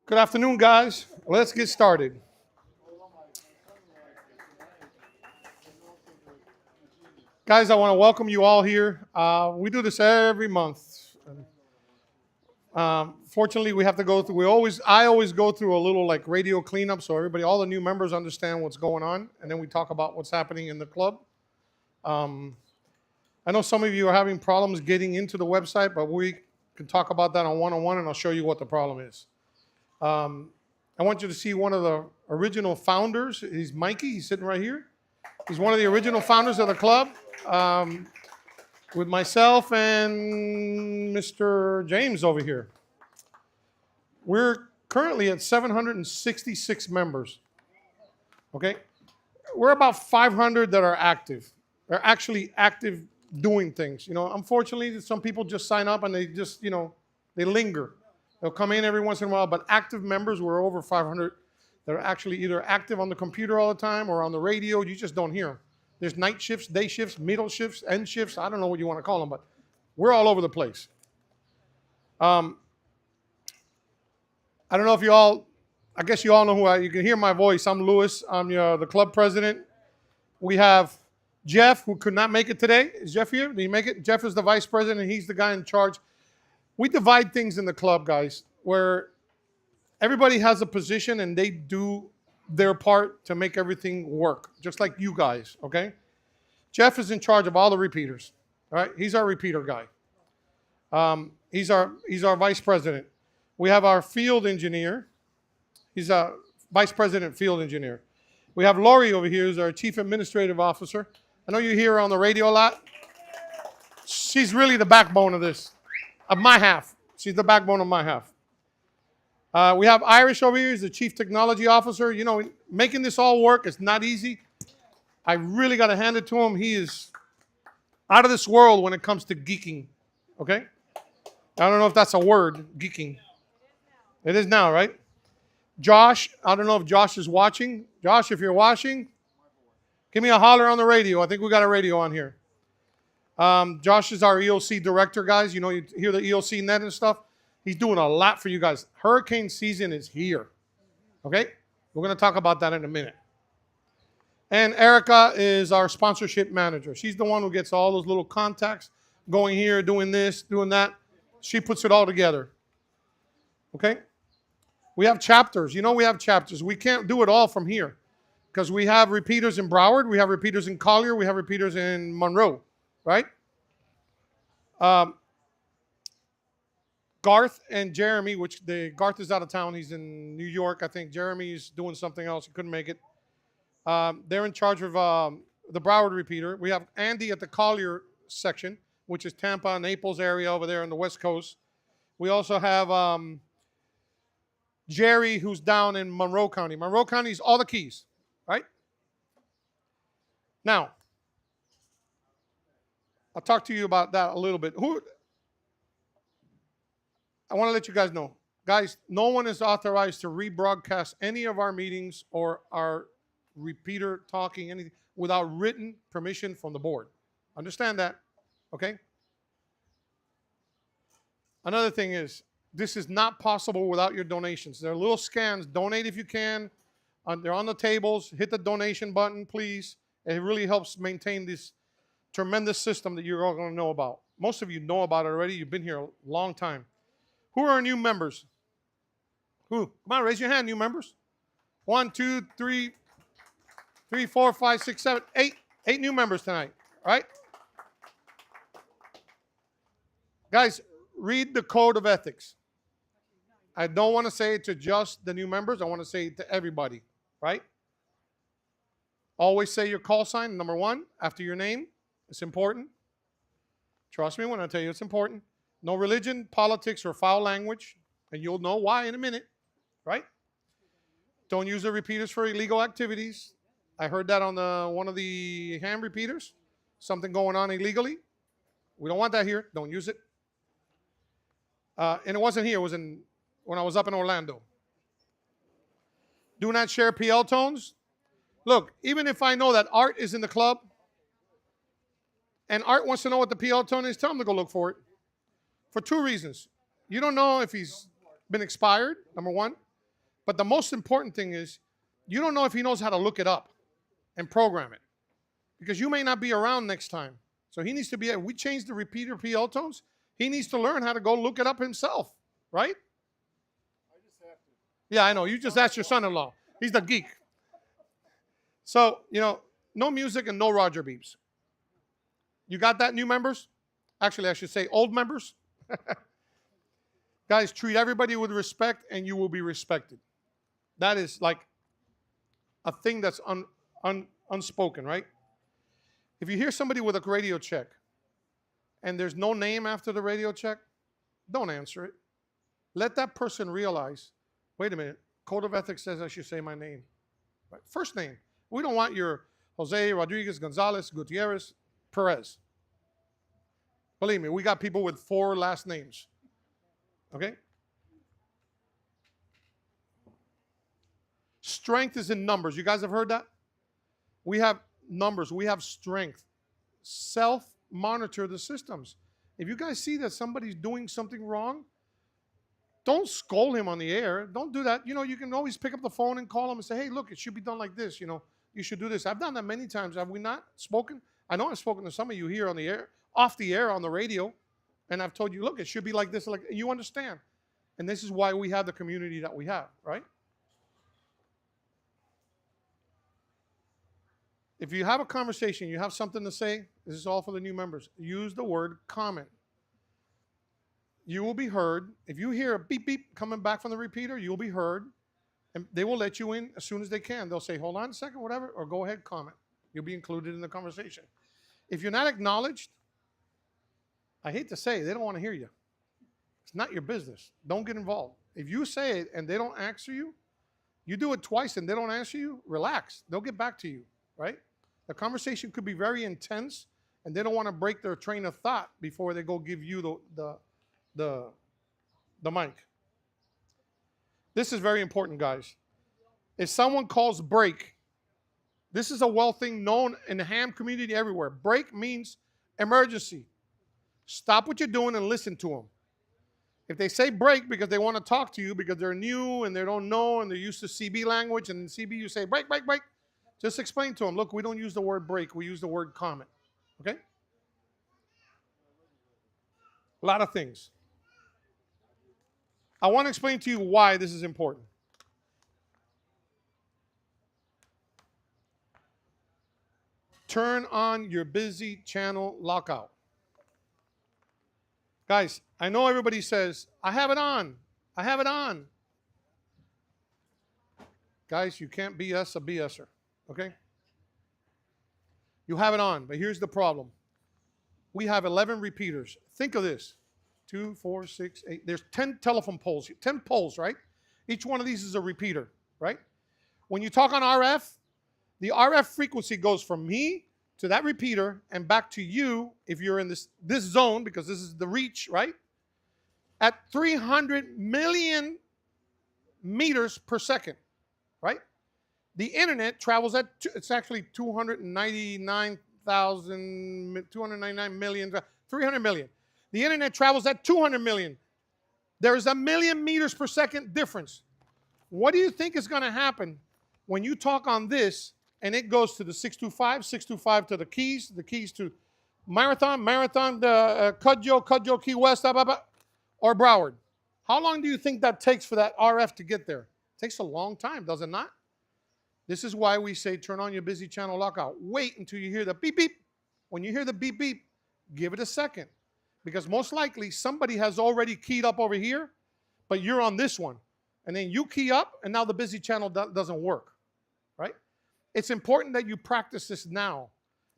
Good afternoon, guys. Let's get started. Guys, I want to welcome you all here. We do this every month. Fortunately, we have to go through. I always go through a little like radio cleanup, so everybody, all the new members, understand what's going on, and then we talk about what's happening in the club. Um, I know some of you are having problems getting into the website, but we can talk about that on one-on-one, and I'll show you what the problem is. Um, I want you to see one of the original founders. He's Mikey. He's sitting right here. He's one of the original founders of the club, with myself and Mr. James over here. We're currently at 766 members. Okay, we're about 500 that are active. They're actually active doing things. Unfortunately, some people just sign up and they just, they linger. They'll come in every once in a while, but active members, we're over 500 that are actually either active on the computer all the time or on the radio. You just don't hear them. There's night shifts, day shifts, middle shifts, end shifts. I don't know what you want to call them, but we're all over the place. I don't know if I guess you all know you can hear my voice. I'm Louis. I'm the club president. We have Jeff, who could not make it today. Is Jeff here? Did he make it? Jeff is the vice president. He's the guy in charge. We divide things in the club, guys, where everybody has a position and they do their part to make everything work, just like you guys, okay? Jeff is in charge of all the repeaters, all right? He's our repeater guy. He's our vice president. We have our field engineer. He's a vice president field engineer. We have Lori over here, who's our chief administrative officer. I know you hear her on the radio a lot. She's really the backbone of this, of my half. She's the backbone of my half. We have Irish over here. He's the chief technology officer. Making this all work is not easy. I really got to hand it to him. He is out of this world when it comes to geeking, okay? I don't know if that's a word, geeking. It is now, right? Josh, I don't know if Josh is watching. Josh, if you're watching, give me a holler on the radio. I think we got a radio on here. Josh is our EOC director, guys. You hear the EOC net and stuff. He's doing a lot for you guys. Hurricane season is here, okay? We're going to talk about that in a minute. And Erica is our sponsorship manager. She's the one who gets all those little contacts, going here, doing this, doing that. She puts it all together, okay? We have chapters. We have chapters. We can't do it all from here because we have repeaters in Broward. We have repeaters in Collier. We have repeaters in Monroe, right? Garth and Jeremy, Garth is out of town. He's in New York, I think. Jeremy's doing something else. He couldn't make it. They're in charge of the Broward repeater. We have Andy at the Collier section, which is Tampa, Naples area over there on the West Coast. We also have Jerry, who's down in Monroe County. Monroe County is all the keys, right? Now, I'll talk to you about that a little bit. I want to let you guys know. Guys, no one is authorized to rebroadcast any of our meetings or our repeater talking, anything, without written permission from the board. Understand that, okay? Another thing is, this is not possible without your donations. There are little scans. Donate if you can. They're on the tables. Hit the donation button, please. It really helps maintain this tremendous system that you're all going to know about. Most of you know about it already. You've been here a long time. Who are our new members? Who? Come on, raise your hand, new members. 1, 2, 3, 4, 5, 6, 7, 8. 8 new members tonight, all right? Guys, read the code of ethics. I don't want to say it to just the new members. I want to say it to everybody, right? Always say your call sign, number 1, after your name. It's important. Trust me when I tell you it's important. No religion, politics, or foul language, and you'll know why in a minute, right? Don't use the repeaters for illegal activities. I heard that on one of the ham repeaters. Something going on illegally. We don't want that here. Don't use it. And it wasn't here. It was when I was up in Orlando. Do not share PL tones. Look, even if I know that Art is in the club, and Art wants to know what the PL tone is, tell him to go look for it. For 2 reasons. You don't know if he's been expired, number 1. But the most important thing is you don't know if he knows how to look it up and program it, because you may not be around next time. So he needs to be, we changed the repeater PL tones. He needs to learn how to go look it up himself, right? I just have to. Yeah, I know. You just asked your son-in-law. He's the geek. So, no music and no Roger beeps. You got that, new members? Actually, I should say old members. Guys, treat everybody with respect and you will be respected. That is like a thing that's unspoken, right? If you hear somebody with a radio check and there's no name after the radio check, don't answer it. Let that person realize, wait a minute, Code of Ethics says I should say my name. Right? First name. We don't want your Jose, Rodriguez, Gonzalez, Gutierrez, Perez. Believe me, we got people with 4 last names. Okay? Strength is in numbers. You guys have heard that? We have numbers. We have strength. Self-monitor the systems. If you guys see that somebody's doing something wrong, don't scold him on the air. Don't do that. You can always pick up the phone and call him and say, hey, look, it should be done like this. You should do this. I've done that many times. Have we not spoken? I know I've spoken to some of you here on the air, off the air, on the radio, and I've told you, look, it should be like this. Like you understand. And this is why we have the community that we have, right? If you have a conversation, you have something to say, this is all for the new members. Use the word comment. You will be heard. If you hear a beep, beep coming back from the repeater, you'll be heard. And they will let you in as soon as they can. They'll say, hold on a second, whatever, or go ahead, comment. You'll be included in the conversation. If you're not acknowledged, I hate to say, they don't want to hear you. It's not your business. Don't get involved. If you say it and they don't answer you, you do it twice and they don't answer you, relax. They'll get back to you, right? The conversation could be very intense and they don't want to break their train of thought before they go give you the mic. This is very important, guys. If someone calls break, this is a well thing known in the ham community everywhere. Break means emergency. Stop what you're doing and listen to them. If they say break because they want to talk to you because they're new and they don't know and they're used to CB language, and in CB you say break, break, break, just explain to them, look, we don't use the word break, we use the word comment. Okay? A lot of things. I want to explain to you why this is important. Turn on your busy channel lockout. Guys, I know everybody says, I have it on. I have it on. Guys, you can't BS a BSer, okay? You have it on, but here's the problem. We have 11 repeaters. Think of this. 2, 4, 6, 8. There's 10 telephone poles. 10 poles, right? Each one of these is a repeater, right? When you talk on RF, the RF frequency goes from me to that repeater and back to you if you're in this zone, because this is the reach, right? At 300 million meters per second, right? The internet travels at, it's actually 299 million, 300 million. The internet travels at 200 million. There's a million meters per second difference. What do you think is going to happen when you talk on this and it goes to the 625 to the keys to Marathon, Cudjoe, Key West, or Broward? How long do you think that takes for that RF to get there? It takes a long time, does it not? This is why we say turn on your busy channel lockout. Wait until you hear the beep, beep. When you hear the beep, beep, give it a second. Because most likely somebody has already keyed up over here, but you're on this one. And then you key up, and now the busy channel doesn't work, right? It's important that you practice this now.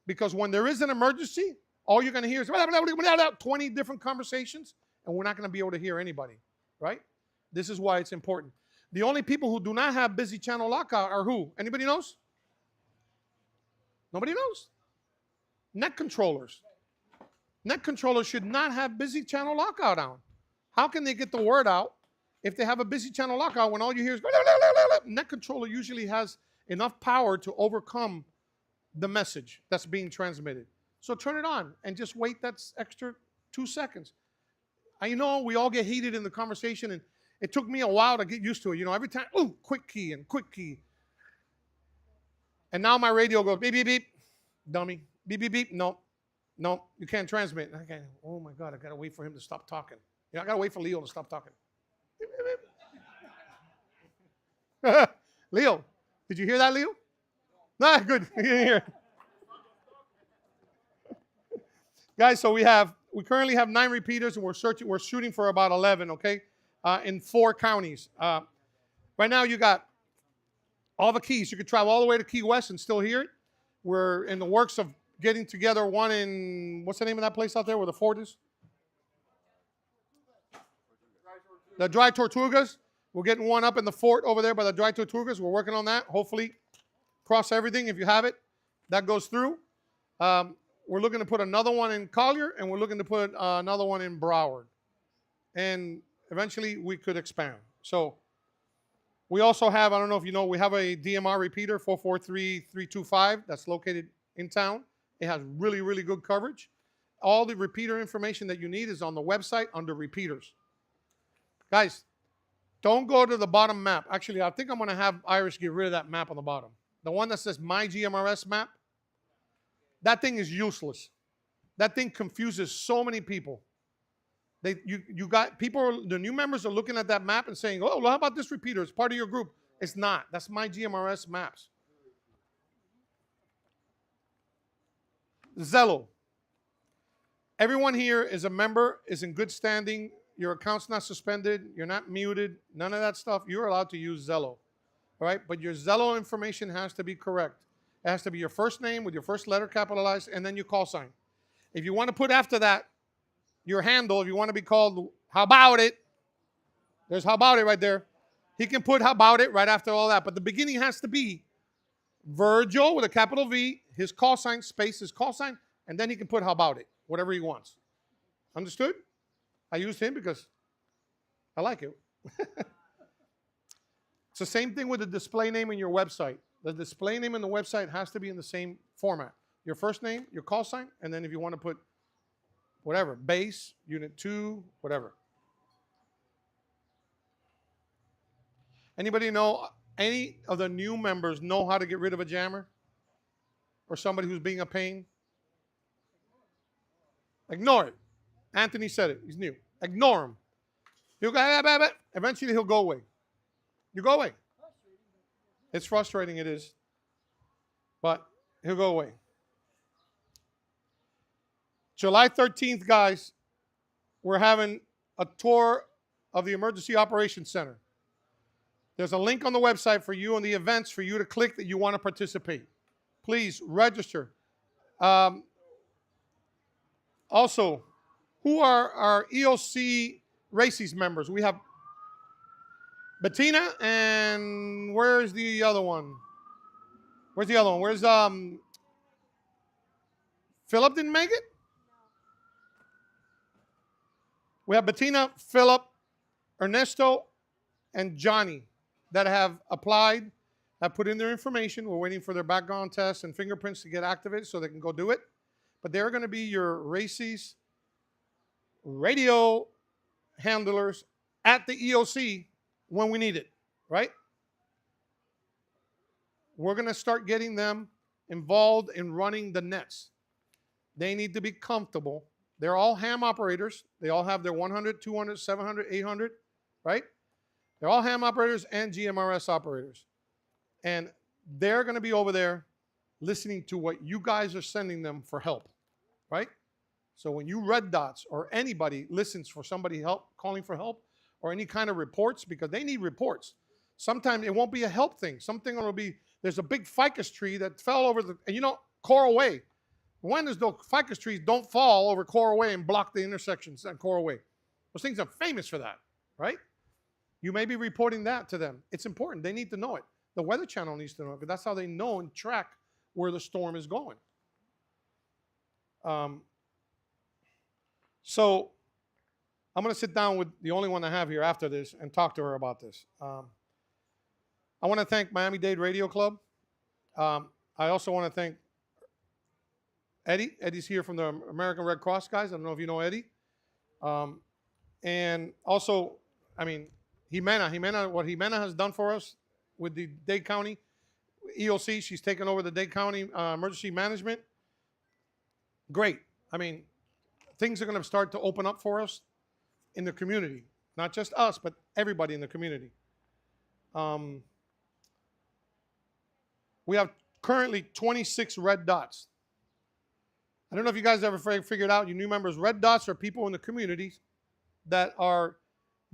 Because when there is an emergency, all you're going to hear is 20 different conversations, and we're not going to be able to hear anybody, right? This is why it's important. The only people who do not have busy channel lockout are who? Anybody knows? Nobody knows? Net controllers. Net controllers should not have busy channel lockout on. How can they get the word out if they have a busy channel lockout when all you hear is net controller usually has enough power to overcome the message that's being transmitted. So turn it on and just wait that extra 2 seconds. I know we all get heated in the conversation, It took me a while to get used to it. You know, every time, ooh, quick key and quick key. And now my radio goes beep, beep, beep, dummy. Beep, beep, beep. No, no, you can't transmit. Okay. Oh my God, I got to wait for him to stop talking. You know, I got to wait for Leo to stop talking. Leo, did you hear that, Leo? Nah, good. You didn't hear. Guys, so we currently have 9 repeaters, and we're shooting for about 11, okay, in 4 counties. Right now, you got all the keys. You could travel all the way to Key West and still hear it. We're in the works of getting together one in, what's the name of that place out there where the fort is? The Dry Tortugas. We're getting one up in the fort over there by the Dry Tortugas. We're working on that. Hopefully, cross everything. If you have it, that goes through. We're looking to put another one in Collier, and we're looking to put another one in Broward. And eventually, we could expand. So we also have, I don't know if you know, we have a DMR repeater, 443325, that's located in town. It has really, really good coverage. All the repeater information that you need is on the website under repeaters. Guys, don't go to the bottom map. Actually, I think I'm going to have Irish get rid of that map on the bottom. The one that says My GMRS map, that thing is useless. That thing confuses so many people. You got people, the new members are looking at that map and saying, oh, well, how about this repeater? It's part of your group. It's not. That's My GMRS maps. Zello. Everyone here is a member, is in good standing. Your account's not suspended. You're not muted. None of that stuff. You're allowed to use Zello. All right? But your Zello information has to be correct. It has to be your first name with your first letter capitalized and then your call sign. If you want to put after that your handle, if you want to be called How About It, there's How About It right there. He can put How About It right after all that. But the beginning has to be Virgil with a capital V, his call sign, space, his call sign, and then he can put How About It, whatever he wants. Understood? I used him because I like it. It's the same thing with the display name in your website. The display name in the website has to be in the same format. Your first name, your call sign, and then if you want to put whatever, base, unit 2, whatever. Anybody know, any of the new members know how to get rid of a jammer? Or somebody who's being a pain? Ignore it. Anthony said it. He's new. Ignore him. He'll go, eventually he'll go away. You go away. It's frustrating, it is. But he'll go away. July 13th, guys, we're having a tour of the Emergency Operations Center. There's a link on the website for you on the events for you to click that you want to participate. Please register. Also, who are our EOC RACES members? We have Bettina, and where's the other one? Where's the other one? Where's Philip didn't make it? We have Bettina, Philip, Ernesto, and Johnny that have applied, have put in their information. We're waiting for their background tests and fingerprints to get activated so they can go do it. But they're going to be your RACES radio handlers at the EOC when we need it, right? We're going to start getting them involved in running the nets. They need to be comfortable. They're all ham operators. They all have their 100, 200, 700, 800, right? They're all ham operators and GMRS operators. And they're going to be over there listening to what you guys are sending them for help, right? So when you red dots or anybody listens for somebody help, calling for help, or any kind of reports, because they need reports. Sometimes it won't be a help thing. Something will be, there's a big ficus tree that fell over the, and you know, Coral Way. When there's no ficus trees, don't fall over Coral Way and block the intersections on Coral Way. Those things are famous for that, right? You may be reporting that to them. It's important. They need to know it. The Weather Channel needs to know it, because that's how they know and track where the storm is going. So I'm going to sit down with the only one I have here after this and talk to her about this. I want to thank Miami-Dade Radio Club. I also want to thank Eddie. Eddie's here from the American Red Cross guys. I don't know if you know Eddie. And also, I mean, what Jimena has done for us with the Dade County EOC. She's taken over the Dade County emergency management. Great. I mean, things are going to start to open up for us in the community. Not just us, but everybody in the community. We have currently 26 red dots. I don't know if you guys ever figured out, you new members, red dots are people in the communities that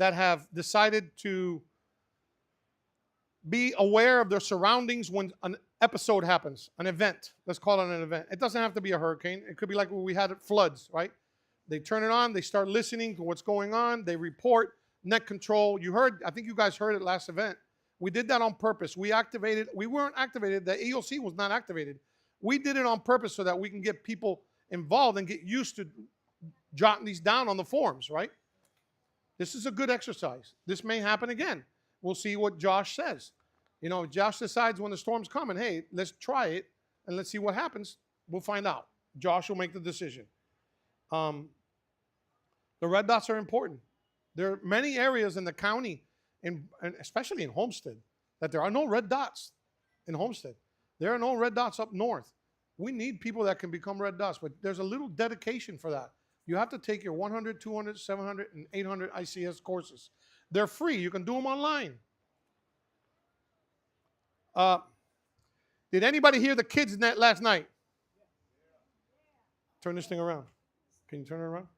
have decided to be aware of their surroundings when an episode happens, an event. Let's call it an event. It doesn't have to be a hurricane. It could be like when we had floods, right? They turn it on, they start listening to what's going on, they report, net control. You heard, I think you guys heard it last event. We did that on purpose. We weren't activated, the EOC was not activated. We did it on purpose so that we can get people involved and get used to jotting these down on the forms, right? This is a good exercise. This may happen again. We'll see what Josh says. You know, if Josh decides when the storm's coming, hey, let's try it and let's see what happens, we'll find out. Josh will make the decision. The red dots are important. There are many areas in the county, and especially in Homestead, that there are no red dots in Homestead. There are no red dots up north. We need people that can become red dots, but there's a little dedication for that. You have to take your 100, 200, 700, and 800 ICS courses. They're free. You can do them online. Did anybody hear the kids net last night? Turn this thing around. Can you turn it around?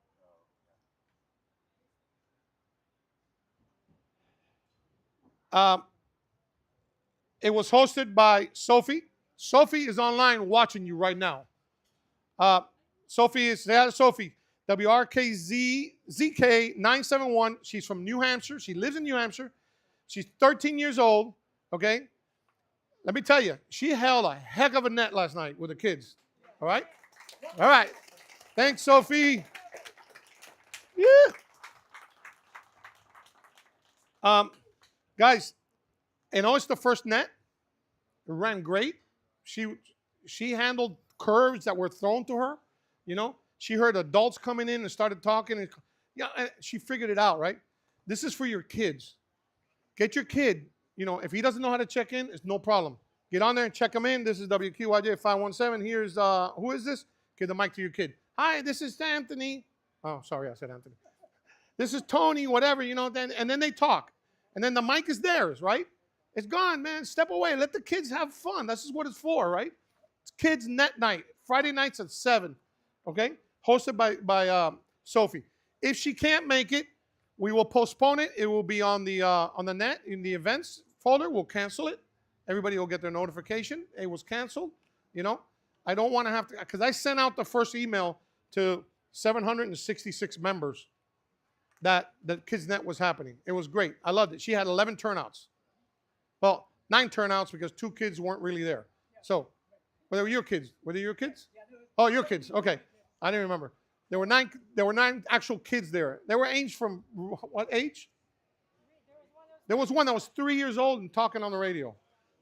It was hosted by Sophie. Sophie is online watching you right now. Sophie is, Sophie, WRKZK971. She's from New Hampshire. She lives in New Hampshire. She's 13 years old, okay? Let me tell you, she held a heck of a net last night with the kids, all right? All right. Thanks, Sophie. Yeah. Guys, I know it's the first net. It ran great. She handled curves that were thrown to her, you know? She heard adults coming in and started talking. And, yeah, she figured it out, right? This is for your kids. Get your kid, you know, if he doesn't know how to check in, it's no problem. Get on there and check him in. This is WQYJ 517. Here's, who is this? Give the mic to your kid. Hi, this is Anthony. Oh, sorry, I said Anthony. This is Tony, whatever, you know, and then they talk. And then the mic is theirs, right? It's gone, man. Step away. Let the kids have fun. This is what it's for, right? It's kids' net night. Friday nights at 7, okay? Hosted by Sophie. If she can't make it, we will postpone it. It will be on the net in the events folder. We'll cancel it. Everybody will get their notification. It was canceled, you know? I don't want to have to, because I sent out the first email to 766 members that the Kids Net was happening. It was great. I loved it. She had 11 turnouts. Well, 9 turnouts because 2 kids weren't really there. So, well, they were your kids. Were they your kids? Oh, your kids. Okay. I didn't remember. There were 9 actual kids there. They were aged from what age? There was one that was 3 years old and talking on the radio.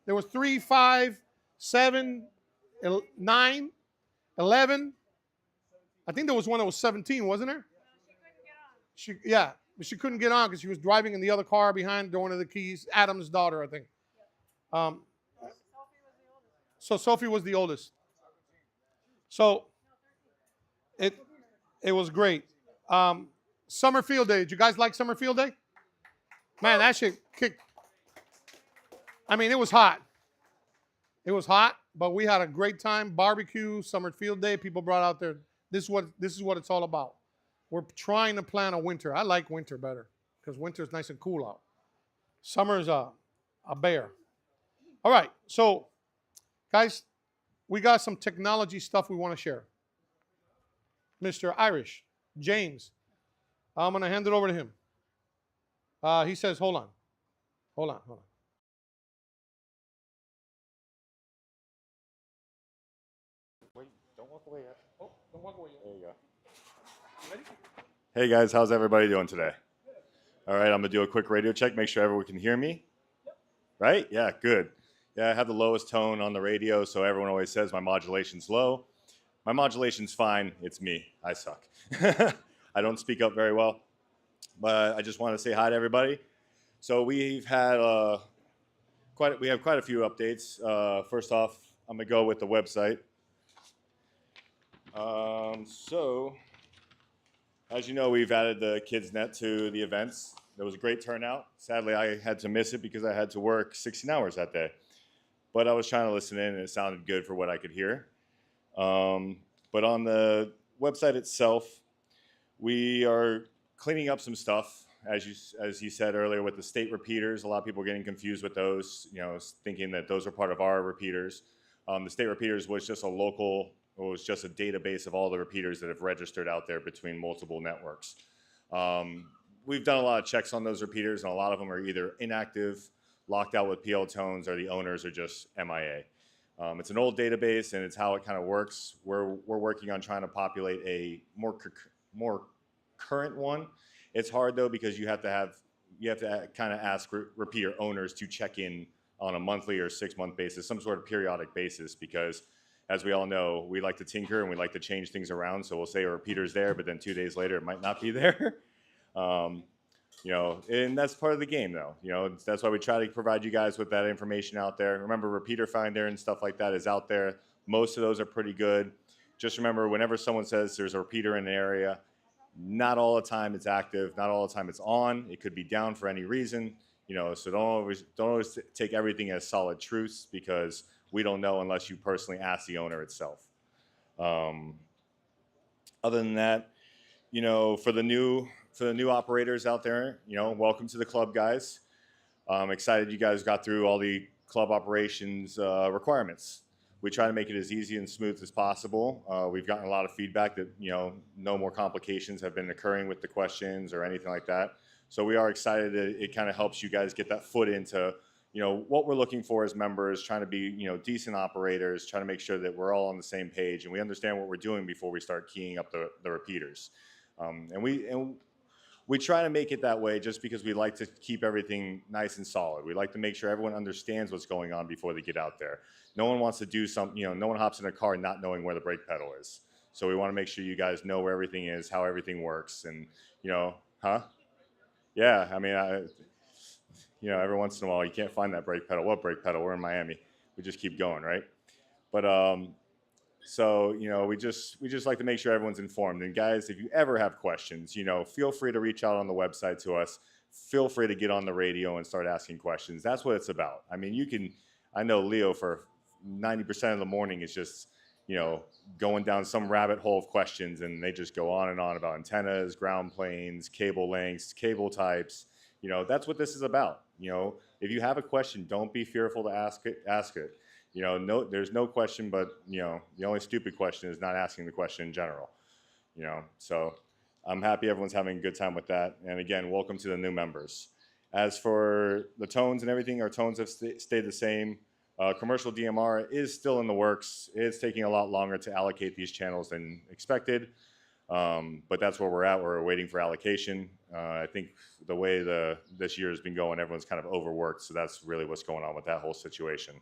There was 3, 5, 7, 9, 11. I think there was one that was 17, wasn't there? Yeah, but she couldn't get on because she was driving in the other car behind, throwing her the keys. Adam's daughter, I think. So Sophie was the oldest. So it was great. Summer Field Day. Did you guys like Summer Field Day? Man, that shit kicked. I mean, it was hot. It was hot, but we had a great time. Barbecue, Summer Field Day. People brought out their. This is what it's all about. We're trying to plan a winter. I like winter better because winter is nice and cool out. Summer is a bear. All right, so guys, we got some technology stuff we want to share. Mr. Irish, James, I'm going to hand it over to him. He says, hold on. Wait, don't walk away yet. Oh, don't walk away yet. There you go. Ready? Hey guys, how's everybody doing today? All right, I'm gonna do a quick radio check, make sure everyone can hear me. Right? Yeah, good. Yeah, I have the lowest tone on the radio, so everyone always says my modulation's low. My modulation's fine, it's me. I suck. I don't speak up very well, but I just want to say hi to everybody. So we've had we have quite a few updates. First off, I'm gonna go with the website. So as you know, we've added the Kids Net to the events. There was a great turnout. Sadly, I had to miss it because I had to work 16 hours that day. But I was trying to listen in, and it sounded good for what I could hear. But on the website itself, we are cleaning up some stuff, as you said earlier, with the state repeaters. A lot of people are getting confused with those, thinking that those are part of our repeaters. The state repeaters was just a database of all the repeaters that have registered out there between multiple networks. We've done a lot of checks on those repeaters, and a lot of them are either inactive, locked out with PL tones, or the owners are just MIA. It's an old database, and it's how it kind of works. We're working on trying to populate a more current one. It's hard though because you have to kind of ask repeater owners to check in on a monthly or 6-month basis, some sort of periodic basis, because as we all know, we like to tinker and we like to change things around. So we'll say a repeater's there, but then 2 days later it might not be there. And that's part of the game though. That's why we try to provide you guys with that information out there. Remember, Repeater Finder and stuff like that is out there. Most of those are pretty good. Just remember, whenever someone says there's a repeater in an area, not all the time it's active, not all the time it's on. It could be down for any reason. So don't always take everything as solid truths, because we don't know unless you personally ask the owner itself. Other than that, for the new operators out there, welcome to the club, guys. I'm excited you guys got through all the club operations requirements. We try to make it as easy and smooth as possible. We've gotten a lot of feedback that no more complications have been occurring with the questions or anything like that. So we are excited that it kind of helps you guys get that foot into what we're looking for as members, trying to be decent operators, trying to make sure that we're all on the same page and we understand what we're doing before we start keying up the repeaters. And we try to make it that way just because we like to keep everything nice and solid. We like to make sure everyone understands what's going on before they get out there. No one wants to do something, no one hops in a car not knowing where the brake pedal is. So we want to make sure you guys know where everything is, how everything works, and yeah, I mean, every once in a while you can't find that brake pedal. What brake pedal? We're in Miami. We just keep going, right? But so, we just like to make sure everyone's informed. And guys, if you ever have questions, feel free to reach out on the website to us. Feel free to get on the radio and start asking questions. That's what it's about. I mean, I know Leo for 90% of the morning is just, going down some rabbit hole of questions, and they just go on and on about antennas, ground planes, cable lengths, cable types. That's what this is about. If you have a question, don't be fearful to ask it. No, there's no question, but the only stupid question is not asking the question in general. So I'm happy everyone's having a good time with that. And again, welcome to the new members. As for the tones and everything, our tones have stayed the same. Commercial DMR is still in the works. It's taking a lot longer to allocate these channels than expected, but that's where we're at. We're waiting for allocation. I think the way this year has been going, everyone's kind of overworked, so that's really what's going on with that whole situation.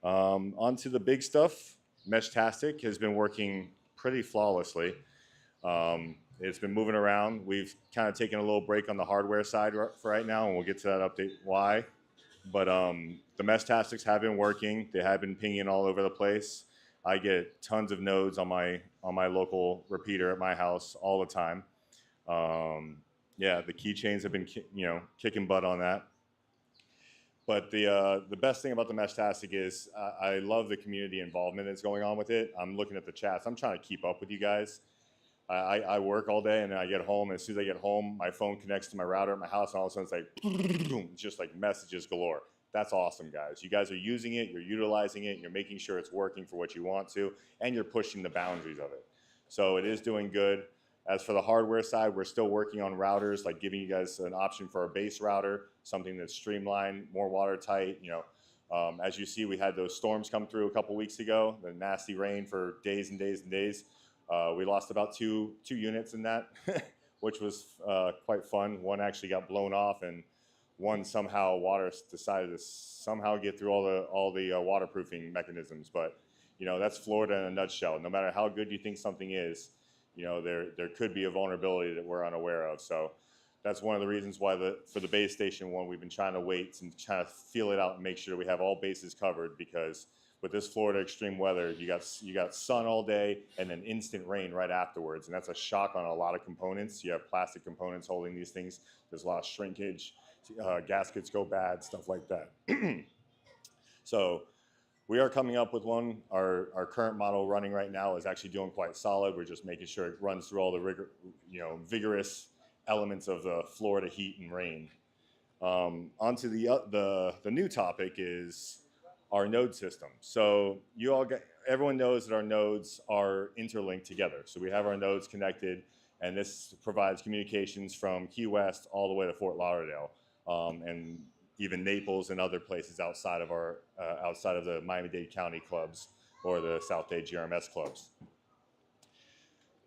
On to the big stuff. Meshtastic has been working pretty flawlessly. It's been moving around. We've kind of taken a little break on the hardware side for right now, and we'll get to that update why. But the Meshtastics have been working. They have been pinging all over the place. I get tons of nodes on my local repeater at my house all the time. Yeah, the keychains have been kicking butt on that. But the best thing about the Meshtastic is I love the community involvement that's going on with it. I'm looking at the chats. I'm trying to keep up with you guys. I work all day, and then I get home, and as soon as I get home, my phone connects to my router at my house, and all of a sudden it's like, boom, it's just like messages galore. That's awesome, guys. You guys are using it, you're utilizing it, you're making sure it's working for what you want to, and you're pushing the boundaries of it. So it is doing good. As for the hardware side, we're still working on routers, like giving you guys an option for a base router, something that's streamlined, more watertight. As you see, we had those storms come through a couple weeks ago, the nasty rain for days and days and days. We lost about two units in that, which was quite fun. One actually got blown off, and one somehow water decided to somehow get through all the waterproofing mechanisms. But that's Florida in a nutshell. No matter how good you think something is, there could be a vulnerability that we're unaware of. So That's one of the reasons why for the base station one, we've been trying to wait and trying to feel it out and make sure we have all bases covered, because with this Florida extreme weather, you got sun all day and then instant rain right afterwards, and that's a shock on a lot of components. You have plastic components holding these things. There's a lot of shrinkage, gaskets go bad, stuff like that. So we are coming up with one. Our current model running right now is actually doing quite solid. We're just making sure it runs through all the vigorous elements of the Florida heat and rain. Onto the new topic is our node system. So everyone knows that our nodes are interlinked together. So we have our nodes connected, and this provides communications from Key West all the way to Fort Lauderdale, and even Naples and other places outside of the Miami-Dade County clubs or the South Dade GMRS clubs.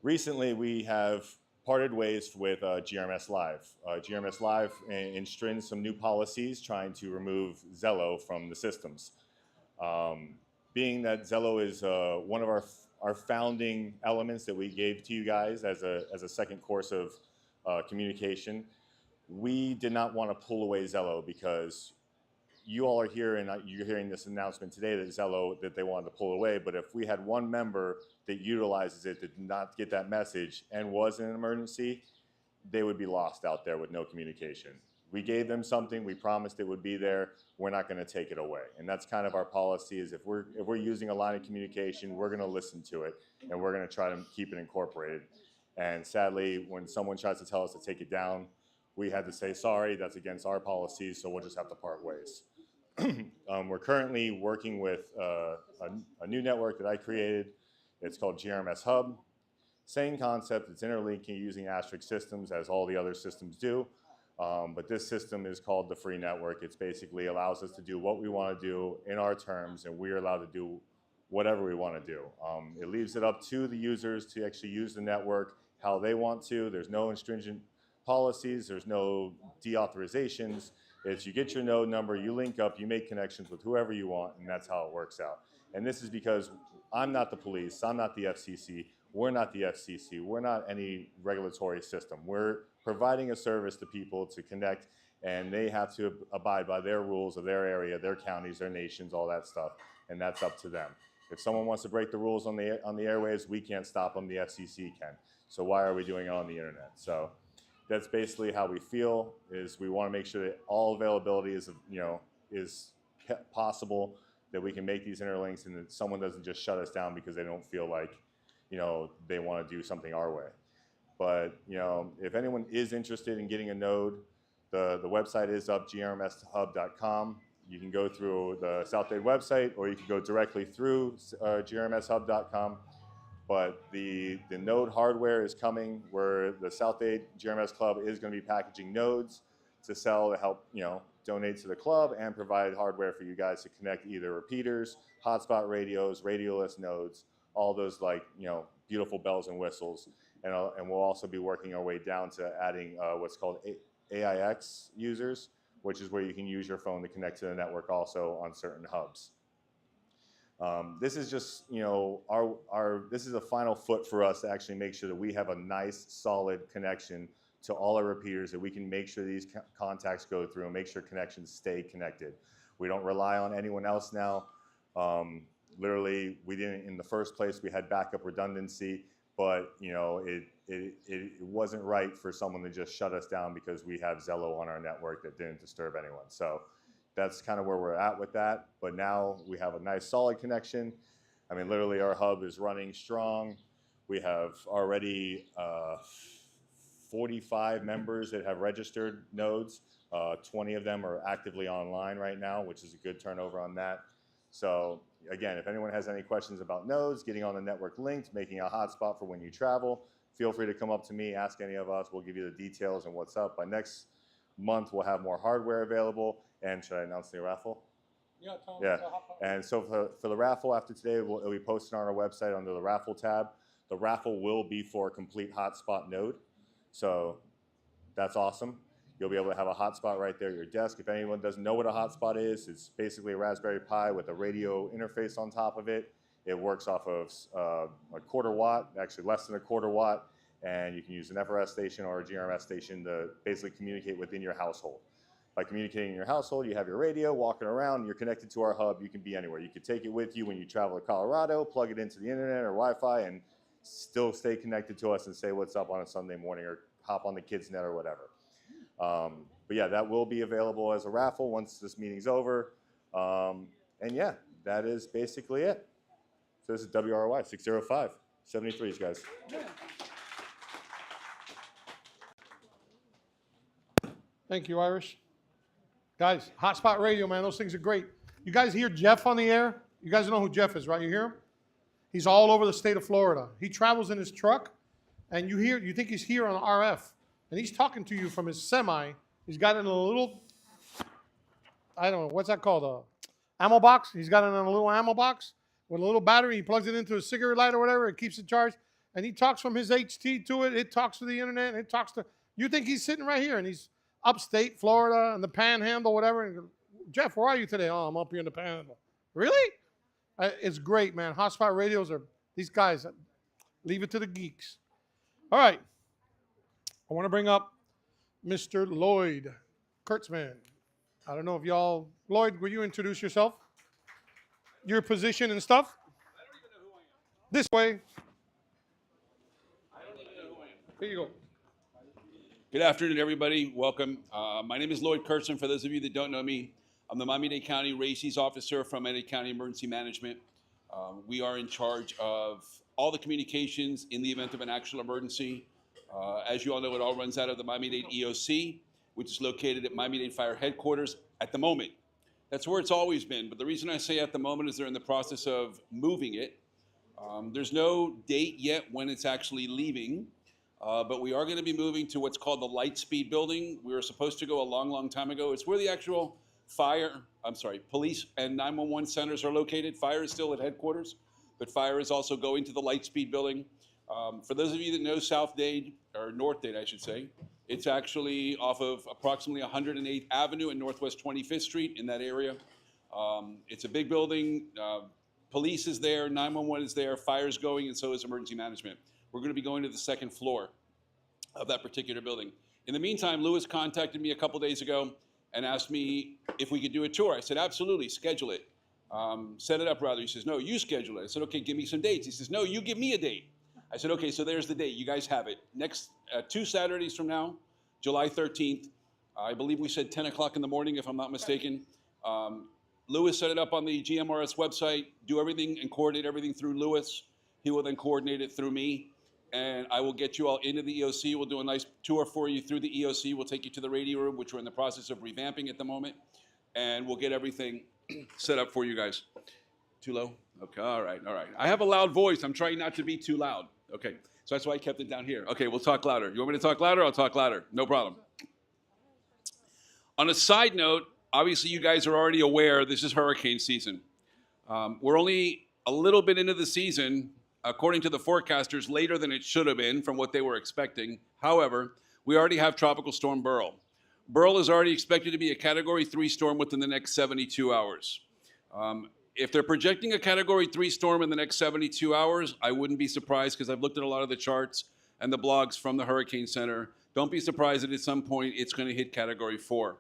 Recently, we have parted ways with GMRS Live. GMRS Live enshrined some new policies trying to remove Zello from the systems. Being that Zello is one of our founding elements that we gave to you guys as a second course of communication, we did not want to pull away Zello, because you all are here and you're hearing this announcement today that they wanted to pull away. But if we had one member that utilizes it that did not get that message and was in an emergency, they would be lost out there with no communication. We gave them something. We promised it would be there. We're not going to take it away. And that's kind of our policy, is if we're using a line of communication, we're going to listen to it, and we're going to try to keep it incorporated. And sadly, when someone tries to tell us to take it down, we had to say, sorry, that's against our policies, so we'll just have to part ways. We're currently working with a new network that I created. It's called GMRS Hub. Same concept. It's interlinking using asterisk systems, as all the other systems do. But this system is called the free network. It basically allows us to do what we want to do in our terms, and we're allowed to do whatever we want to do. It leaves it up to the users to actually use the network how they want to. There's no stringent policies. There's no deauthorizations. It's you get your node number, you link up, you make connections with whoever you want, and that's how it works out. And this is because I'm not the police, I'm not the FCC, we're not the FCC, we're not any regulatory system. We're providing a service to people to connect, and they have to abide by their rules of their area, their counties, their nations, all that stuff, and that's up to them. If someone wants to break the rules on the airwaves, we can't stop them, the FCC can. So why are we doing it on the internet? So that's basically how we feel, is we want to make sure that all availability is possible, that we can make these interlinks, and that someone doesn't just shut us down because they don't feel like, they want to do something our way. But, if anyone is interested in getting a node, the website is up, grmshub.com. You can go through the South Dade website, or you can go directly through grmshub.com. But the node hardware is coming, where the South Dade GMRS Club is going to be packaging nodes to sell, to help donate to the club and provide hardware for you guys to connect either repeaters, hotspot radios, radioless nodes, all those beautiful bells and whistles. And we'll also be working our way down to adding what's called AIX users, which is where you can use your phone to connect to the network also on certain hubs. This is just, this is a final foot for us to actually make sure that we have a nice, solid connection to all our repeaters, that we can make sure these contacts go through and make sure connections stay connected. We don't rely on anyone else now. Literally, we didn't, in the first place, we had backup redundancy, but it wasn't right for someone to just shut us down because we have Zello on our network that didn't disturb anyone. So that's kind of where we're at with that. But now we have a nice solid connection. I mean, literally our hub is running strong. We have already 45 members that have registered nodes. 20 of them are actively online right now, which is a good turnover on that. So again, if anyone has any questions about nodes, getting on the network linked, making a hotspot for when you travel, feel free to come up to me, ask any of us. We'll give you the details and what's up. By next month, we'll have more hardware available. And should I announce the raffle? Yeah, Tom. Yeah. And so for the raffle after today, it'll be posted on our website under the raffle tab. The raffle will be for a complete hotspot node. So that's awesome. You'll be able to have a hotspot right there at your desk. If anyone doesn't know what a hotspot is, it's basically a Raspberry Pi with a radio interface on top of it. It works off of a quarter watt, actually less than a quarter watt, and you can use an FRS station or a GMRS station to basically communicate within your household. By communicating in your household, you have your radio, walking around, you're connected to our hub, you can be anywhere. You can take it with you when you travel to Colorado, plug it into the internet or Wi-Fi, and still stay connected to us and say what's up on a Sunday morning or hop on the kids' net or whatever. But yeah, that will be available as a raffle once this meeting's over. And yeah, that is basically it. So this is WRY 605 73s, guys. Thank you, Irish. Guys, Hotspot Radio, man, those things are great. You guys hear Jeff on the air? You guys know who Jeff is, right? You hear him? He's all over the state of Florida. He travels in his truck, and you think he's here on RF, and he's talking to you from his semi. He's got it in a little, I don't know, what's that called? Ammo box. He's got it in a little ammo box with a little battery. He plugs it into a cigarette light or whatever. It keeps it charged, and he talks from his HT to it. It talks to the internet, and it talks to, you think he's sitting right here, and he's upstate Florida and the Panhandle, whatever. And Jeff, where are you today? Oh, I'm up here in the Panhandle. Really? It's great, man. Hotspot radios are, these guys, leave it to the geeks. All right. I want to bring up Mr. Lloyd Kurtzman. I don't know if y'all, Lloyd, will you introduce yourself? Your position and stuff? I don't even know who I am. This way. I don't even know who I am. Here you go. Good afternoon, everybody. Welcome. My name is Lloyd Kurtzman. For those of you that don't know me, I'm the Miami-Dade County RACES officer from Miami-Dade County Emergency Management. We are in charge of all the communications in the event of an actual emergency. As you all know, it all runs out of the Miami-Dade EOC, which is located at Miami-Dade Fire Headquarters at the moment. That's where it's always been. But the reason I say at the moment is they're in the process of moving it. There's no date yet when it's actually leaving. But we are going to be moving to what's called the Lightspeed building. We were supposed to go a long, long time ago. It's where the actual police and 911 centers are located. Fire is still at headquarters, but fire is also going to the Lightspeed building. For those of you that know South Dade, or North Dade, I should say, it's actually off of approximately 108th Avenue and Northwest 25th Street in that area. It's a big building. Police is there, 911 is there, fire's going, and so is emergency management. We're going to be going to the second floor of that particular building. In the meantime, Lewis contacted me a couple days ago and asked me if we could do a tour. I said, absolutely, schedule it. Set it up, rather. He says, no, you schedule it. I said, okay, give me some dates. He says, no, you give me a date. I said, okay, so there's the date. You guys have it. Next 2 Saturdays from now, July 13th, I believe we said 10 o'clock in the morning, if I'm not mistaken. Lewis set it up on the GMRS website, do everything and coordinate everything through Lewis. He will then coordinate it through me. And I will get you all into the EOC. We'll do a nice tour for you through the EOC. We'll take you to the radio room, which we're in the process of revamping at the moment. And we'll get everything set up for you guys. Too low? Okay, all right. I have a loud voice. I'm trying not to be too loud. Okay, so that's why I kept it down here. Okay, we'll talk louder. You want me to talk louder? I'll talk louder. No problem. On a side note, obviously you guys are already aware this is hurricane season. We're only a little bit into the season, according to the forecasters, later than it should have been from what they were expecting. However, we already have Tropical Storm Beryl. Beryl is already expected to be a Category 3 storm within the next 72 hours. If they're projecting a Category 3 storm in the next 72 hours, I wouldn't be surprised because I've looked at a lot of the charts and the blogs from the Hurricane Center. Don't be surprised that at some point it's going to hit Category 4.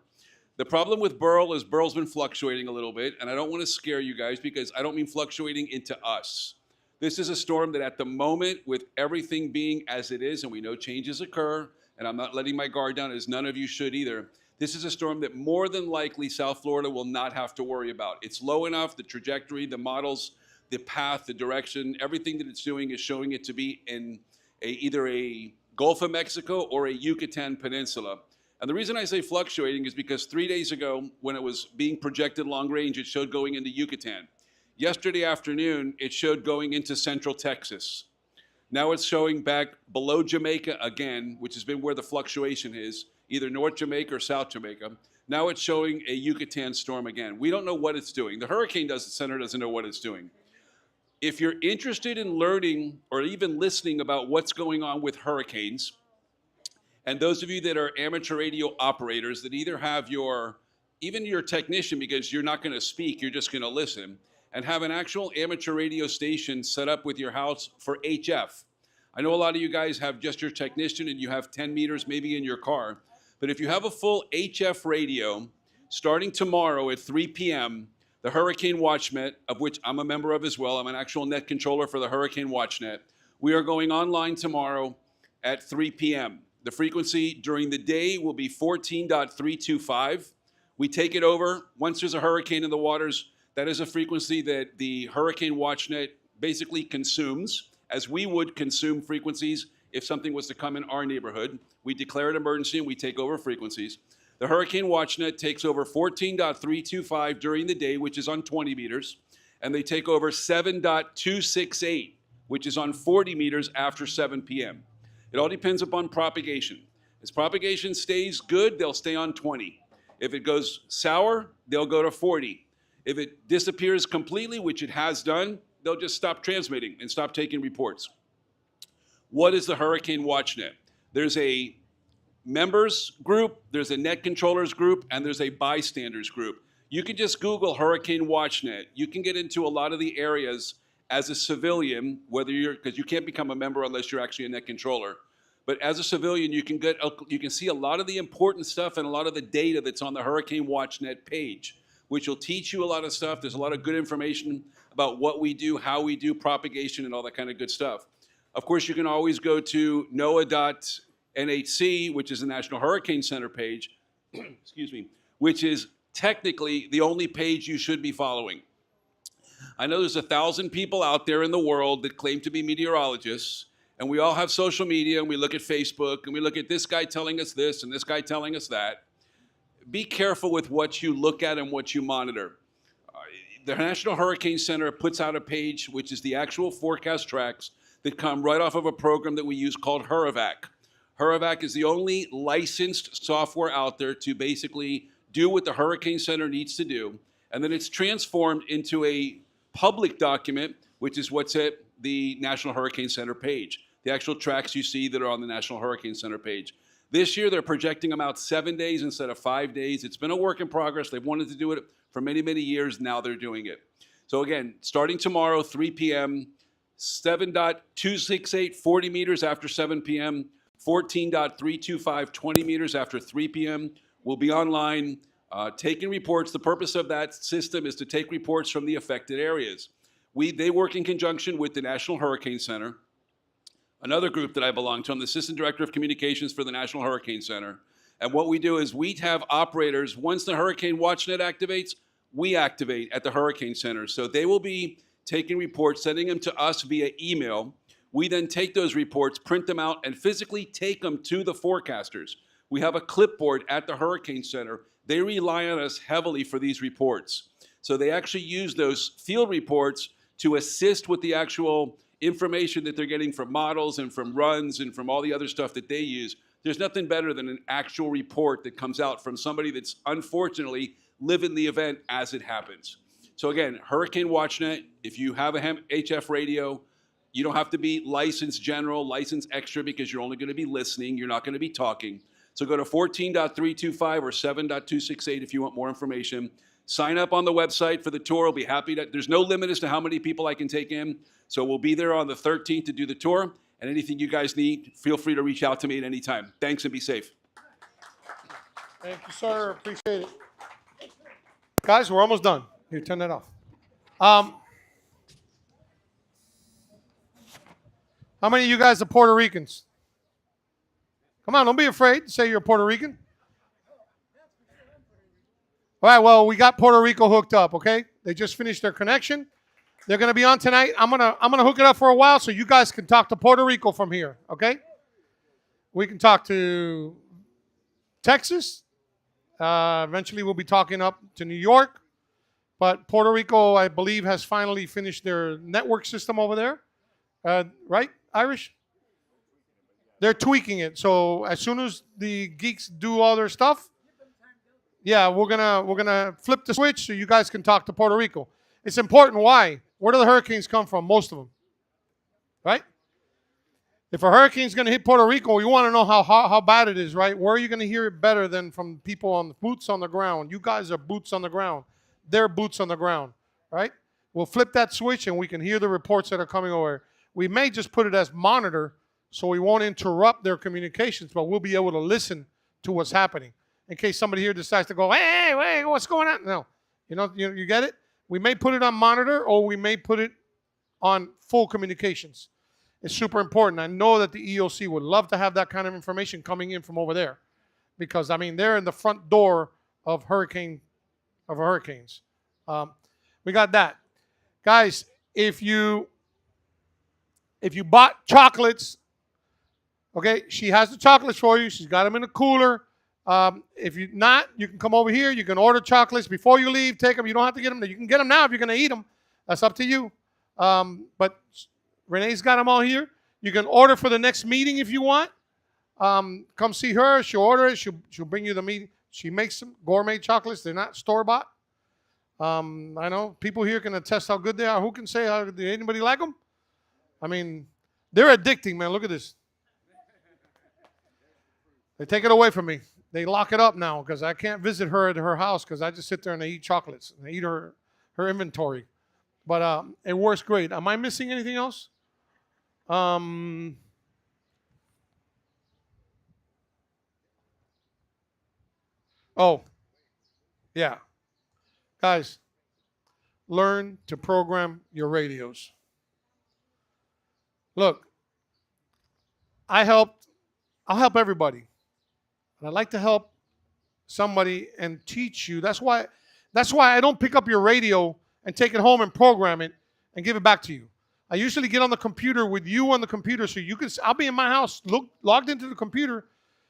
The problem with Beryl is Beryl's been fluctuating a little bit, and I don't want to scare you guys because I don't mean fluctuating into us. This is a storm that at the moment, with everything being as it is, and we know changes occur, and I'm not letting my guard down as none of you should either, this is a storm that more than likely South Florida will not have to worry about. It's low enough, the trajectory, the models, the path, the direction, everything that it's doing is showing it to be in either a Gulf of Mexico or a Yucatan Peninsula. And the reason I say fluctuating is because 3 days ago, when it was being projected long range, it showed going into Yucatan. Yesterday afternoon, it showed going into central Texas. Now it's showing back below Jamaica again, which has been where the fluctuation is, either North Jamaica or South Jamaica. Now it's showing a Yucatan storm again. We don't know what it's doing. The Hurricane Center doesn't know what it's doing. If you're interested in learning or even listening about what's going on with hurricanes, and those of you that are amateur radio operators that either have even your technician, because you're not going to speak, you're just going to listen, and have an actual amateur radio station set up with your house for HF. I know a lot of you guys have just your technician and you have 10 meters maybe in your car. But if you have a full HF radio, starting tomorrow at 3 p.m., the Hurricane WatchNet, of which I'm a member of as well, I'm an actual net controller for the Hurricane WatchNet, we are going online tomorrow at 3 p.m. The frequency during the day will be 14.325. We take it over. Once there's a hurricane in the waters, that is a frequency that the Hurricane WatchNet basically consumes, as we would consume frequencies if something was to come in our neighborhood. We declare an emergency and we take over frequencies. The Hurricane WatchNet takes over 14.325 during the day, which is on 20 meters, and they take over 7.268, which is on 40 meters after 7 p.m. It all depends upon propagation. As propagation stays good, they'll stay on 20. If it goes sour, they'll go to 40. If it disappears completely, which it has done, they'll just stop transmitting and stop taking reports. What is the Hurricane WatchNet? There's a members group, there's a net controllers group, and there's a bystanders group. You can just Google Hurricane WatchNet. You can get into a lot of the areas as a civilian, whether you're, because you can't become a member unless you're actually a net controller. But as a civilian, you can see a lot of the important stuff and a lot of the data that's on the Hurricane WatchNet page, which will teach you a lot of stuff. There's a lot of good information about what we do, how we do propagation, and all that kind of good stuff. Of course, you can always go to NOAA.NHC, which is the National Hurricane Center page, excuse me, which is technically the only page you should be following. I know there's 1,000 people out there in the world that claim to be meteorologists, and we all have social media, and we look at Facebook, and we look at this guy telling us this and this guy telling us that. Be careful with what you look at and what you monitor. The National Hurricane Center puts out a page, which is the actual forecast tracks that come right off of a program that we use called Hurravac. Hurravac is the only licensed software out there to basically do what the Hurricane Center needs to do, and then it's transformed into a public document, which is what's at the National Hurricane Center page, the actual tracks you see that are on the National Hurricane Center page. This year, they're projecting them out 7 days instead of 5 days. It's been a work in progress. They've wanted to do it for many, many years. Now they're doing it. So again, starting tomorrow, 3 p.m., 7.268, 40 meters after 7 p.m., 14.325, 20 meters after 3 p.m. We'll be online taking reports. The purpose of that system is to take reports from the affected areas. They work in conjunction with the National Hurricane Center, another group that I belong to. I'm the Assistant Director of Communications for the National Hurricane Center. And what we do is we have operators, once the Hurricane WatchNet activates, we activate at the Hurricane Center. So they will be taking reports, sending them to us via email. We then take those reports, print them out, and physically take them to the forecasters. We have a clipboard at the Hurricane Center. They rely on us heavily for these reports. So they actually use those field reports to assist with the actual information that they're getting from models and from runs and from all the other stuff that they use. There's nothing better than an actual report that comes out from somebody that's unfortunately living the event as it happens. So again, Hurricane WatchNet, if you have a HF radio, you don't have to be licensed general, licensed extra, because you're only going to be listening. You're not going to be talking. So go to 14.325 or 7.268 if you want more information. Sign up on the website for the tour. We'll be happy to. There's no limit as to how many people I can take in. So we'll be there on the 13th to do the tour. And anything you guys need, feel free to reach out to me at any time. Thanks and be safe. Thank you, sir. Appreciate it. Guys, we're almost done. Here, turn that off. How many of you guys are Puerto Ricans? Come on, don't be afraid to say you're Puerto Rican. All right, well, we got Puerto Rico hooked up, okay? They just finished their connection. They're going to be on tonight. I'm gonna hook it up for a while so you guys can talk to Puerto Rico from here, okay? We can talk to Texas. Eventually, we'll be talking up to New York. But Puerto Rico, I believe, has finally finished their network system over there. Right, Irish? They're tweaking it. So as soon as the geeks do all their stuff, yeah, we're gonna flip the switch so you guys can talk to Puerto Rico. It's important. Why? Where do the hurricanes come from? Most of them, right? If a hurricane's going to hit Puerto Rico, you want to know how bad it is, right? Where are you going to hear it better than from people on boots on the ground? You guys are boots on the ground. They're boots on the ground, right? We'll flip that switch and we can hear the reports that are coming over. We may just put it as monitor so we won't interrupt their communications, but we'll be able to listen to what's happening in case somebody here decides to go, hey, wait, what's going on? No, you get it? We may put it on monitor or we may put it on full communications. It's super important. I know that the EOC would love to have that kind of information coming in from over there because, I mean, they're in the front door of hurricanes. We got that. Guys, if you bought chocolates, okay, she has the chocolates for you. She's got them in the cooler. If you're not, you can come over here. You can order chocolates before you leave. Take them. You don't have to get them. You can get them now if you're going to eat them. That's up to you. But Renee's got them all here. You can order for the next meeting if you want. Come see her. She'll order it. She'll bring you the meeting. She makes some gourmet chocolates. They're not store-bought. I know people here can attest how good they are. Who can say, did anybody like them? I mean, they're addicting, man. Look at this. They take it away from me. They lock it up now because I can't visit her at her house because I just sit there and I eat chocolates and I eat her inventory. But it works great. Am I missing anything else? Oh, yeah. Guys, learn to program your radios. Look, I'll help everybody. And I'd like to help somebody and teach you. That's why I don't pick up your radio and take it home and program it and give it back to you. I usually get on the computer with you on the computer so you can. I'll be in my house, logged into the computer,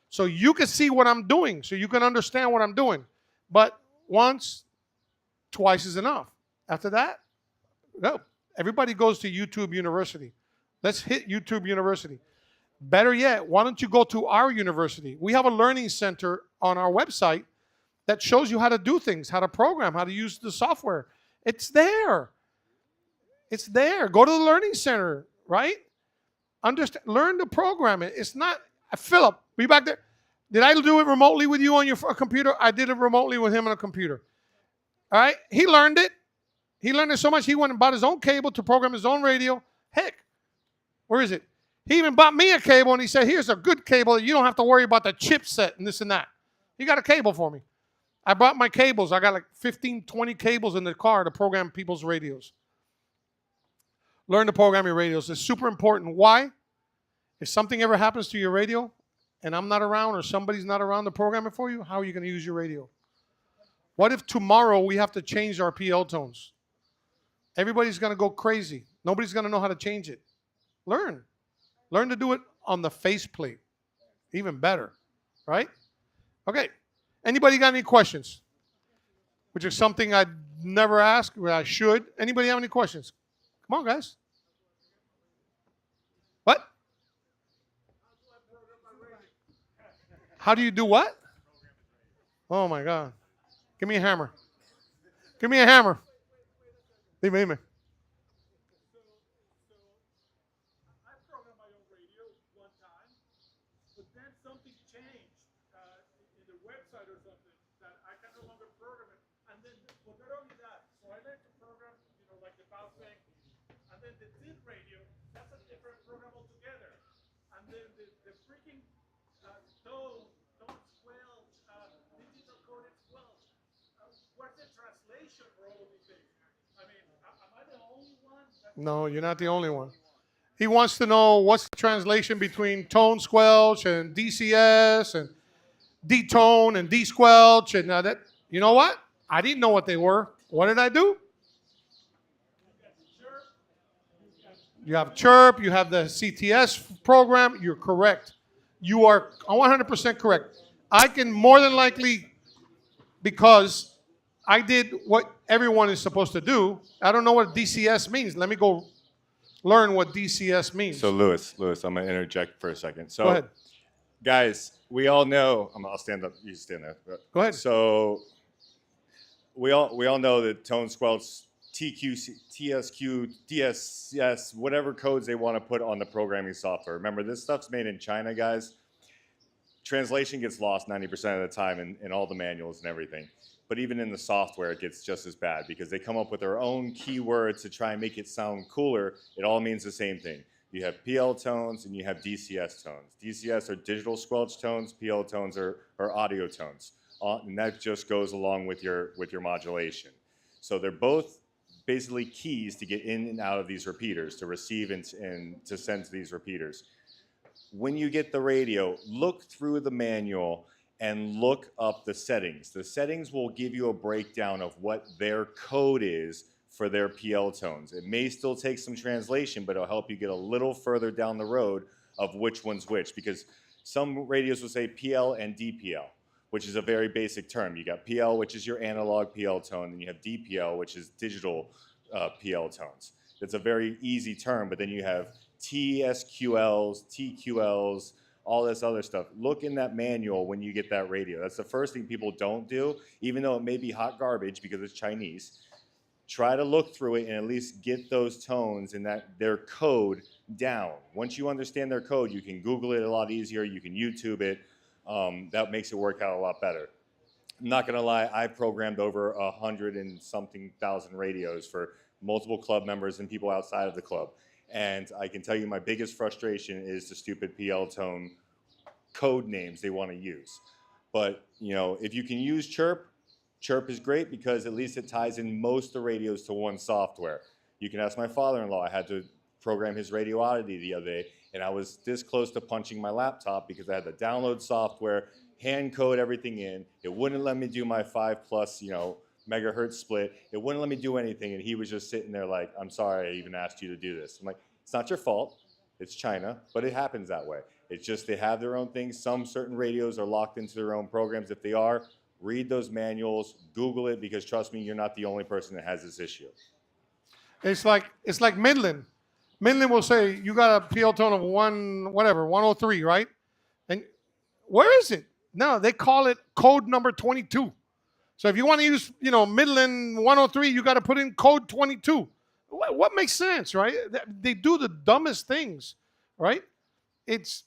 so you can see what I'm doing, so you can understand what I'm doing. But once, twice is enough. After that, no. Everybody goes to YouTube University. Let's hit YouTube University. Better yet, why don't you go to our university? We have a learning center on our website that shows you how to do things, how to program, how to use the software. It's there. It's there. Go to the learning center, right? Learn to program it. It's not, Philip, be back there. Did I do it remotely with you on your computer? I did it remotely with him on a computer. All right? He learned it. He learned it so much, he went and bought his own cable to program his own radio. Heck, where is it? He even bought me a cable, and he said, here's a good cable that you don't have to worry about the chipset and this and that. He got a cable for me. I brought my cables. I got like 15, 20 cables in the car to program people's radios. Learn to program your radios. It's super important. Why? If something ever happens to your radio and I'm not around or somebody's not around to program it for you, how are you going to use your radio? What if tomorrow we have to change our PL tones? Everybody's going to go crazy. Nobody's going to know how to change it. Learn. Learn to do it on the faceplate. Even better, right? Okay. Anybody got any questions? Which is something I'd never ask, but I should. Anybody have any questions? Come on, guys. What? How do you do what? Oh, my God. Give me a hammer. Give me a hammer. Dime. Something changed in the website or something that I can no longer program it. And then, well, not only that, so I like to program, like the bow thing. And then the DID radio, that's a different program altogether. And then the freaking tone 12, digital codec 12. What's the translation for all of these things? I mean, am I the only one? No, you're not the only one. He wants to know what's the translation between tone squelch and DCS and detone and desquelch and that. You know what? I didn't know what they were. What did I do? You have chirp. You have the CTS program. You're correct. You are 100% correct. I can more than likely, because I did what everyone is supposed to do. I don't know what DCS means. Let me go learn what DCS means. So Louis, I'm going to interject for a second. So, go ahead. Guys, we all know. I'll stand up. You stand there. Go ahead. So we all know that tone squelch, TQ, TSQ, DSS, whatever codes they want to put on the programming software. Remember, this stuff's made in China, guys. Translation gets lost 90% of the time in all the manuals and everything. But even in the software, it gets just as bad because they come up with their own keywords to try and make it sound cooler. It all means the same thing. You have PL tones and you have DCS tones. DCS are digital squelch tones. PL tones are audio tones, and that just goes along with your modulation. So they're both basically keys to get in and out of these repeaters, to receive and to send to these repeaters. When you get the radio, look through the manual and look up the settings. The settings will give you a breakdown of what their code is for their PL tones. It may still take some translation, but it'll help you get a little further down the road of which one's which, because some radios will say PL and DPL, which is a very basic term. You got PL, which is your analog PL tone, and you have DPL, which is digital PL tones. It's a very easy term, but then you have TSQLs, TQLs, all this other stuff. Look in that manual when you get that radio. That's the first thing people don't do, even though it may be hot garbage because it's Chinese. Try to look through it and at least get those tones and their code down. Once you understand their code, you can Google it a lot easier. You can YouTube it. That makes it work out a lot better. I'm not gonna lie, I programmed over 100 and something thousand radios for multiple club members and people outside of the club. And I can tell you my biggest frustration is the stupid PL tone code names they want to use. But you know, if you can use Chirp, Chirp is great because at least it ties in most of the radios to one software. You can ask my father-in-law. I had to program his Radio Oddity the other day, and I was this close to punching my laptop because I had to download software, hand code everything in. It wouldn't let me do my 5+ megahertz split. It wouldn't let me do anything, and he was just sitting there like, I'm sorry I even asked you to do this. I'm like, it's not your fault. It's China, but it happens that way. It's just they have their own things. Some certain radios are locked into their own programs. If they are, read those manuals, Google it, because trust me, you're not the only person that has this issue. It's like Midland. Midland will say you got a PL tone of 103, right? And where is it? No, they call it code number 22. So if you want to use, Midland 103, you got to put in code 22. What makes sense, right? They do the dumbest things, right? It's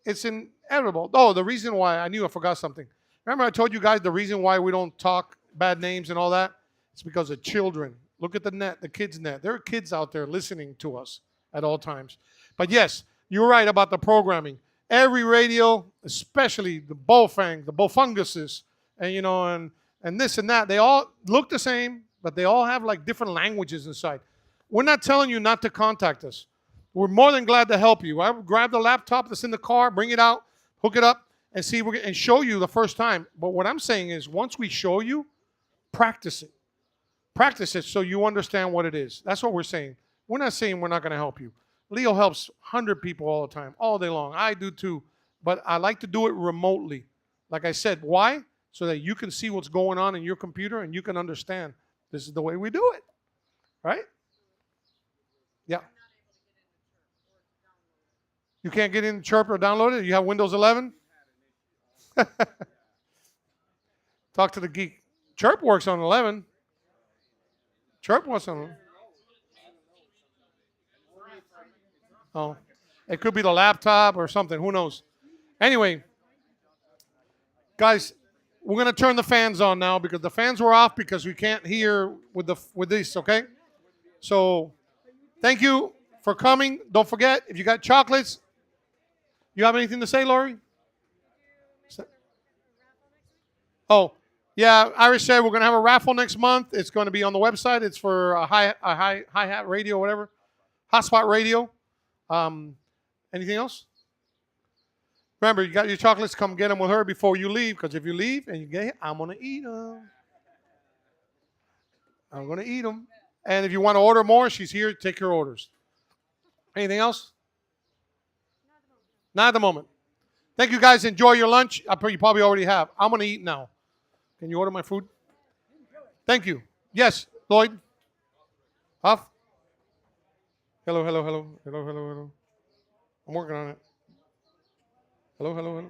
inevitable. Oh, the reason why, I knew I forgot something. Remember I told you guys the reason why we don't talk bad names and all that? It's because of children. Look at the net, the kids' net. There are kids out there listening to us at all times. But yes, you're right about the programming. Every radio, especially the Bofang, the Bofunguses, and this and that, they all look the same, but they all have like different languages inside. We're not telling you not to contact us. We're more than glad to help you. I grab the laptop that's in the car, bring it out, hook it up, and and show you the first time. But what I'm saying is, once we show you, practice it. Practice it so you understand what it is. That's what we're saying. We're not saying we're not going to help you. Leo helps 100 people all the time, all day long. I do too. But I like to do it remotely. Like I said, why? So that you can see what's going on in your computer and you can understand this is the way we do it. Right? Yeah. You can't get in Chirp or download it? You have Windows 11? Talk to the geek. Chirp works on 11. Chirp works on. Oh, it could be the laptop or something. Who knows? Anyway, guys, we're gonna turn the fans on now because the fans were off because we can't hear with this. Okay, so thank you for coming. Don't forget, if you got chocolates, you have anything to say, Lori? Oh, yeah, Iris said we're going to have a raffle next month. It's going to be on the website. It's for a hi-hat radio, whatever. Hotspot radio. Anything else? Remember, you got your chocolates. Come get them with her before you leave, because if you leave and you get it, I'm going to eat them. I'm going to eat them. And if you want to order more, she's here. Take your orders. Anything else? Not at the moment. Thank you, guys. Enjoy your lunch. You probably already have. I'm going to eat now. Can you order my food? Thank you. Yes, Lloyd. Huff. Hello, hello, hello. Hello, hello, hello. I'm working on it. Hello, hello, hello.